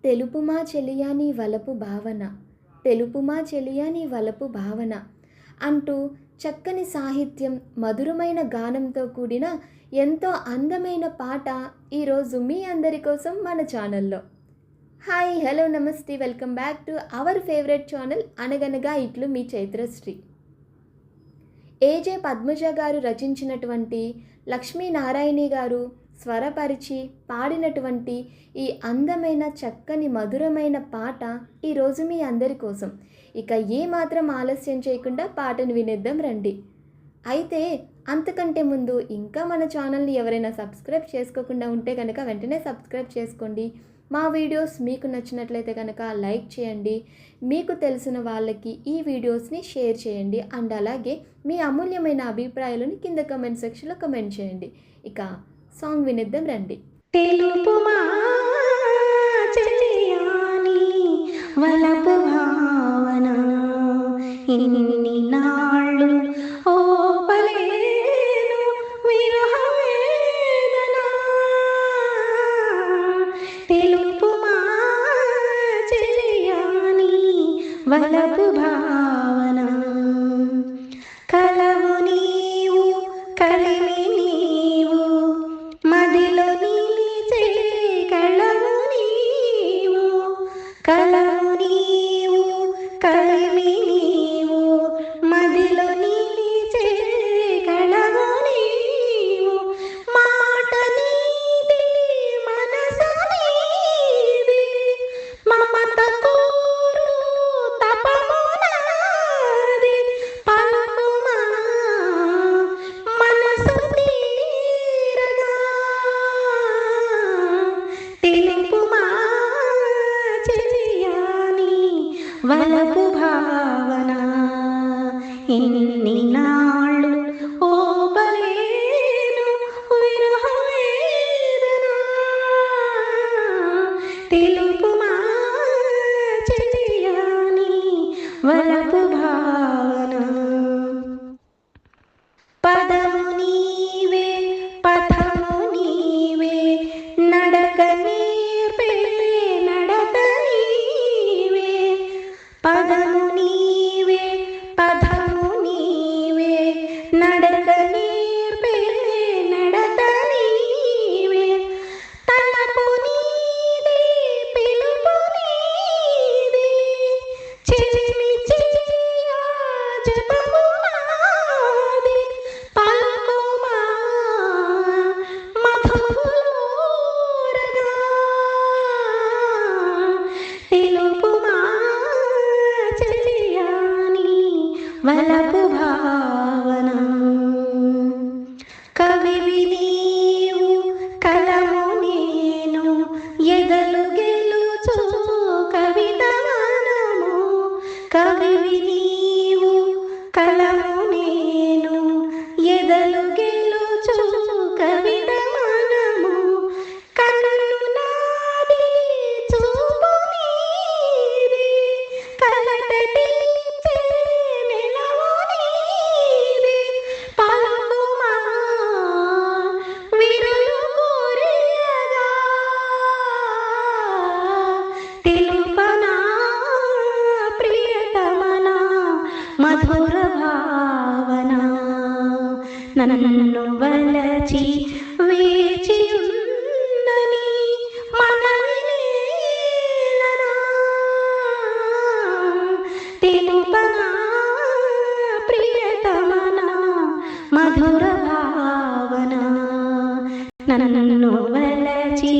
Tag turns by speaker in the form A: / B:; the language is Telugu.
A: తెలుపుమా చెలియా నీ వలపు భావన, తెలుపుమా చెలియా నీ వలపు భావన అంటూ చక్కని సాహిత్యం, మధురమైన గానంతో కూడిన ఎంతో అందమైన పాట ఈరోజు మీ అందరి కోసం మన ఛానల్లో. హాయ్, హలో, నమస్తే, welcome back to our favourite channel అనగనగా ఇట్లు మీ చైత్రశ్రీ. ఏజే పద్మజ గారు రచించినటువంటి, లక్ష్మీనారాయణి గారు స్వరపరిచి పాడినటువంటి ఈ అందమైన చక్కని మధురమైన పాట ఈరోజు మీ అందరి కోసం. ఇక ఏమాత్రం ఆలస్యం చేయకుండా పాటను వినేద్దాం రండి. అయితే అంతకంటే ముందు ఇంకా మన ఛానల్ని ఎవరైనా సబ్స్క్రైబ్ చేసుకోకుండా ఉంటే కనుక వెంటనే సబ్స్క్రైబ్ చేసుకోండి. మా వీడియోస్ మీకు నచ్చినట్లయితే కనుక లైక్ చేయండి, మీకు తెలిసిన వాళ్ళకి ఈ వీడియోస్ని షేర్ చేయండి. అండ్ అలాగే మీ అమూల్యమైన అభిప్రాయాలను కింద కమెంట్ సెక్షన్లో కమెంట్ చేయండి. ఇక సాంగ్ వినేద్దాం రండి.
B: తెలుపుమా చెలియాని వలపు భావన, ఇన్ని నాళ్ళు ఓపలేను విరహ వేదన. తెలుపుమా చెలియాని వలపు భావన, కలవు నీవు కలిమి నీవు, మదిలో నిలిచే కళవు నీవు, కలవు నీవు కలిమి నీవు, మదిలో నిలిచే కళవు నీవు. మాట నీది మనసు నీది, మమత కోరు తపము నాది. పలుకుమా మనసు తీరగా, తెలుపుమా చెలియాని వలపు భావన, ఇన్ని నాళ్ళు ఓపలేను విరహ వేదన. తెలుపుమా చెలియాని వలపు భావన, పదము నీవే పథము నీవే, నడక నేర్పే నడక నీవే. పదము నీవే పథము నీవే, నడక నేర్పే నడక నీవే. తలపు నీదే పిలుపు నీదే, చెలిమి చెయ్యా జపము నాది. పలుకుమా మధులోరగా, తెలుపుమా చెలియాని వలపు భావన. కవివి నీవు కలము నేను, ఎదలు గెలుచు కవిత మనము. కవివి నీవు కలము నేను, ఎదలు గెలుచు కవిత మనము. కన్ను నాది చూపు నీది, కలట తీర్చే నిలవు నీది. పలుకుమా విరులు కోరియగా, తెలుపనా ప్రియతమన మధుర భావన. నన్ను వలచి వేచి ఉన్నని మనవినేలనా, తెలుపనా ప్రియతమన మధుర భావన. నన్ను వలచి